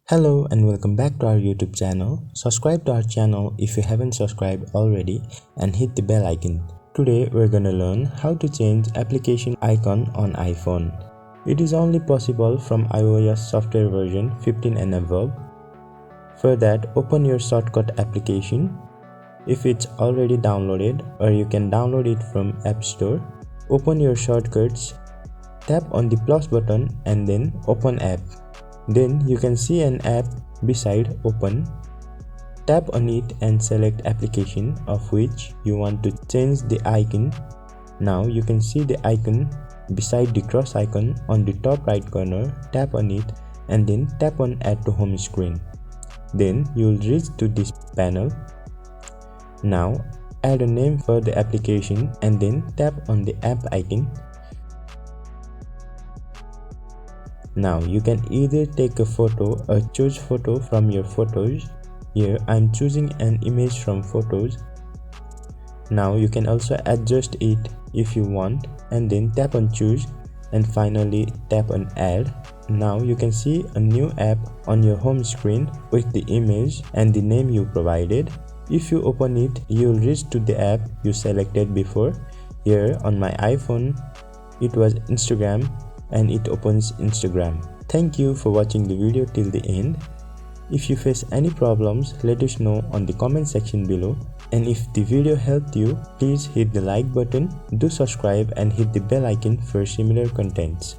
Hello and welcome back to our YouTube channel. Subscribe to our channel if you haven't subscribed already and hit the bell icon. Today we're gonna learn how to change application icon on iPhone. It is only possible from iOS software version 15 and above. For that, open your shortcut application if it's already downloaded, or you can download it from App Store. Open your shortcuts, tap on the plus button and then open app. Then you can see an app beside open. Tap on it and select application of which you want to change the icon. Now you can see the icon beside the cross icon on the top right corner. Tap on it and then tap on add to home screen. Then you will reach to this panel. Now add a name for the application and then tap on the app icon. Now you can either take a photo or choose photo from your photos. Here I'm choosing an image from photos. Now you can also adjust it if you want and then tap on choose and finally tap on add. Now you can see a new app on your home screen with the image and the name you provided. If you open it, you will reach to the app you selected before. Here on my iPhone it was Instagram, and it opens Instagram. Thank you for watching the video till the end. If you face any problems, let us know on the comment section below. And if the video helped you, please hit the like button, do subscribe and hit the bell icon for similar contents.